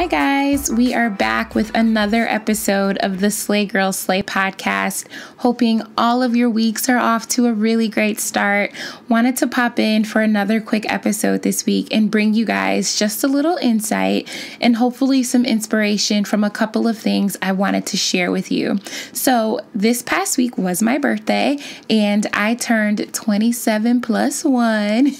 Hi guys, we are back with another episode of the Slay Girl Slay podcast. Hoping all of your weeks are off to a really great start. Wanted to pop in for another quick episode this week and bring you guys just a little insight and hopefully some inspiration from a couple of things I wanted to share with you. So this past week was my birthday and I turned 27 plus 1.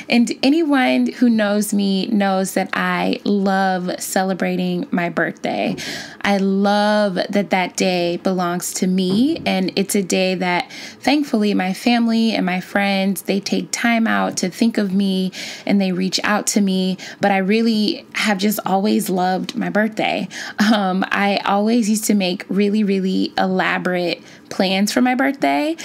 And anyone who knows me knows that I love celebrating my birthday. I love that day belongs to me, and it's a day that thankfully my family and my friends, they take time out to think of me and they reach out to me, but I really have just always loved my birthday. I always used to make really elaborate plans for my birthday.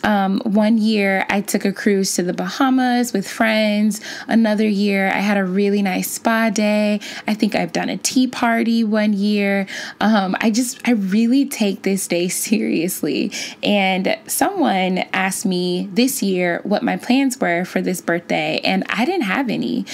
One year I took a cruise to the Bahamas with friends. Another year I had a really nice spa day. I think I've done a tea party one year. I really take this day seriously. And someone asked me this year what my plans were for this birthday, and I didn't have any.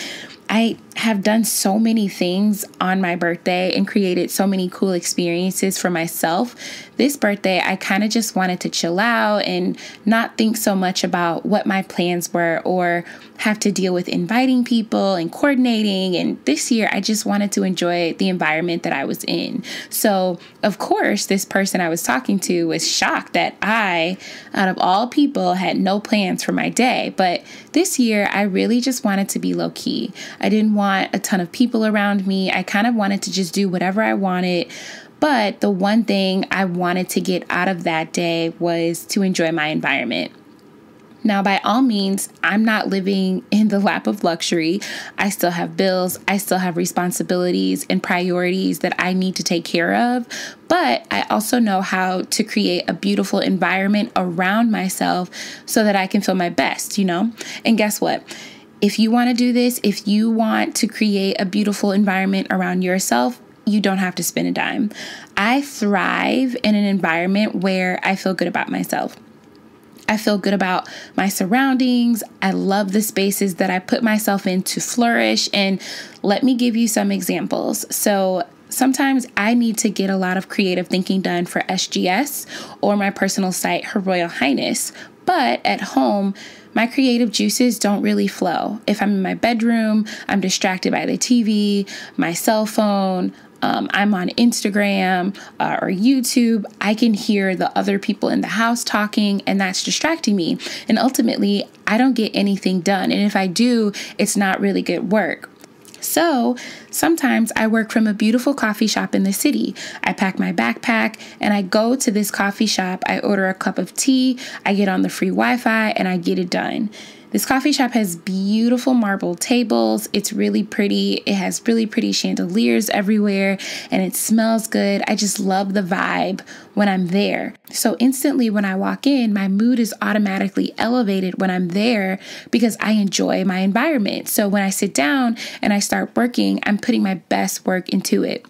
I have done so many things on my birthday and created so many cool experiences for myself. This birthday, I kind of just wanted to chill out and not think so much about what my plans were or have to deal with inviting people and coordinating. And this year, I just wanted to enjoy the environment that I was in. So, of course, this person I was talking to was shocked that I, out of all people, had no plans for my day. But this year, I really just wanted to be low key. I didn't want a ton of people around me. I kind of wanted to just do whatever I wanted. But the one thing I wanted to get out of that day was to enjoy my environment. Now, by all means, I'm not living in the lap of luxury. I still have bills. I still have responsibilities and priorities that I need to take care of. But I also know how to create a beautiful environment around myself so that I can feel my best, And guess what? If you want to do this, if you want to create a beautiful environment around yourself, you don't have to spend a dime. I thrive in an environment where I feel good about myself. I feel good about my surroundings. I love the spaces that I put myself in to flourish. And let me give you some examples. So sometimes I need to get a lot of creative thinking done for SGS or my personal site, Her Royal Highness. But at home, my creative juices don't really flow. If I'm in my bedroom, I'm distracted by the TV, my cell phone, I'm on Instagram or YouTube, I can hear the other people in the house talking, and that's distracting me. And ultimately, I don't get anything done. And if I do, it's not really good work. So sometimes I work from a beautiful coffee shop in the city. I pack my backpack and I go to this coffee shop. I order a cup of tea, I get on the free Wi-Fi, and I get it done. This coffee shop has beautiful marble tables. It's really pretty. It has really pretty chandeliers everywhere, and it smells good. I just love the vibe when I'm there. So instantly when I walk in, my mood is automatically elevated when I'm there because I enjoy my environment. So when I sit down and I start working, I'm putting my best work into it.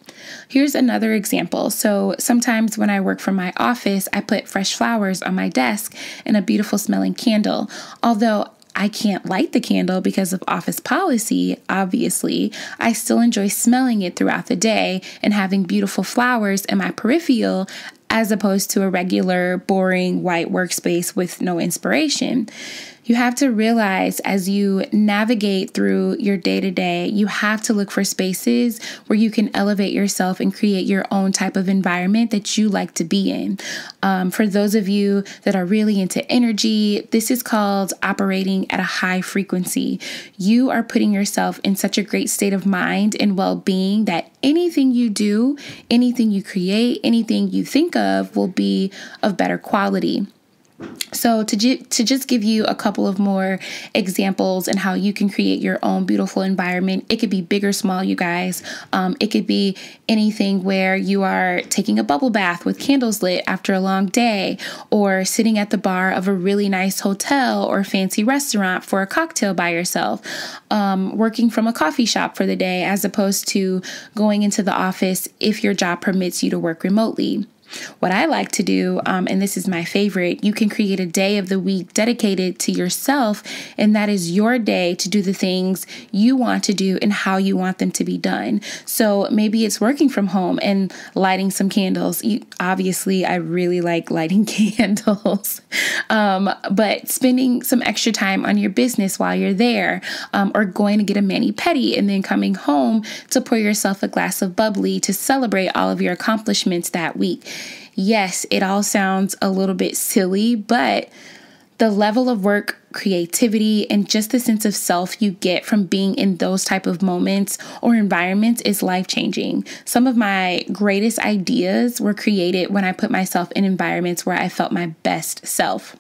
Here's another example. So sometimes when I work from my office, I put fresh flowers on my desk and a beautiful smelling candle. Although I can't light the candle because of office policy, obviously, I still enjoy smelling it throughout the day and having beautiful flowers in my peripheral as opposed to a regular, boring, white workspace with no inspiration. You have to realize as you navigate through your day-to-day, you have to look for spaces where you can elevate yourself and create your own type of environment that you like to be in. For those of you that are really into energy, this is called operating at a high frequency. You are putting yourself in such a great state of mind and well-being that anything you do, anything you create, anything you think of will be of better quality. So to just give you a couple of more examples and how you can create your own beautiful environment, it could be big or small, you guys. It could be anything where you are taking a bubble bath with candles lit after a long day, or sitting at the bar of a really nice hotel or fancy restaurant for a cocktail by yourself, working from a coffee shop for the day as opposed to going into the office if your job permits you to work remotely. What I like to do, and this is my favorite, you can create a day of the week dedicated to yourself, and that is your day to do the things you want to do and how you want them to be done. So maybe it's working from home and lighting some candles. Obviously, I really like lighting candles, but spending some extra time on your business while you're there, or going to get a mani-pedi and then coming home to pour yourself a glass of bubbly to celebrate all of your accomplishments that week. Yes, it all sounds a little bit silly, but the level of work, creativity, and just the sense of self you get from being in those type of moments or environments is life-changing. Some of my greatest ideas were created when I put myself in environments where I felt my best self.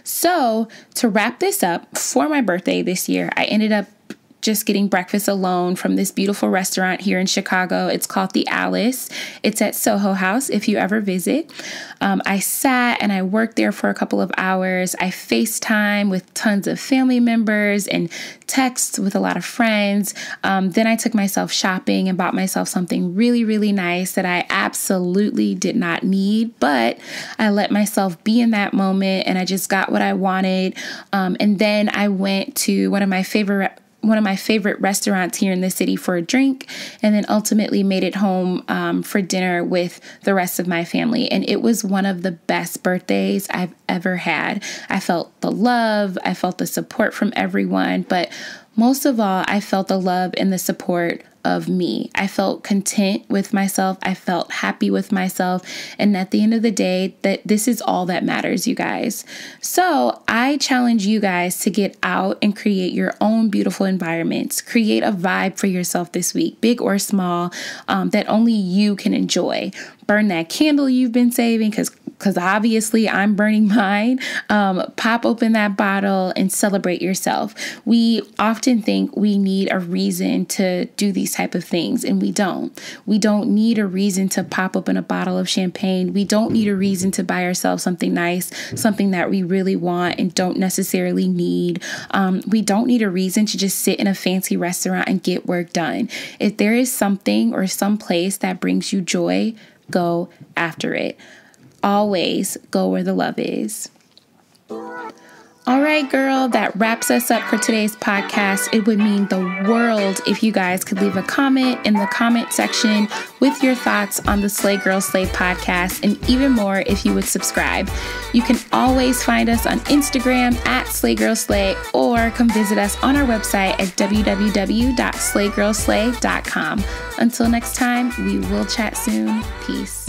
So to wrap this up, for my birthday this year, I ended up just getting breakfast alone from this beautiful restaurant here in Chicago. It's called The Alice. It's at Soho House if you ever visit. I sat and I worked there for a couple of hours. I FaceTime with tons of family members and texts with a lot of friends. Then I took myself shopping and bought myself something really, really nice that I absolutely did not need, but I let myself be in that moment and I just got what I wanted. And then I went to one of my favorite restaurants here in the city for a drink, and then ultimately made it home for dinner with the rest of my family. And it was one of the best birthdays I've ever had. I felt the love, I felt the support from everyone, but most of all, I felt the love and the support of me. I felt content with myself. I felt happy with myself. And at the end of the day, that this is all that matters, you guys. So I challenge you guys to get out and create your own beautiful environments. Create a vibe for yourself this week, big or small, that only you can enjoy. Burn that candle you've been saving, because obviously I'm burning mine. Pop open that bottle and celebrate yourself. We often think we need a reason to do these type of things, and we don't. We don't need a reason to pop open a bottle of champagne. We don't need a reason to buy ourselves something nice, something that we really want and don't necessarily need. We don't need a reason to just sit in a fancy restaurant and get work done. If there is something or some place that brings you joy, go after it. Always go where the love is. All right, girl, that wraps us up for today's podcast. It would mean the world if you guys could leave a comment in the comment section with your thoughts on the Slay Girl Slay podcast, and even more if you would subscribe. You can always find us on Instagram at Slay Girl Slay, or come visit us on our website at www.slaygirlslay.com. Until next time, we will chat soon. Peace.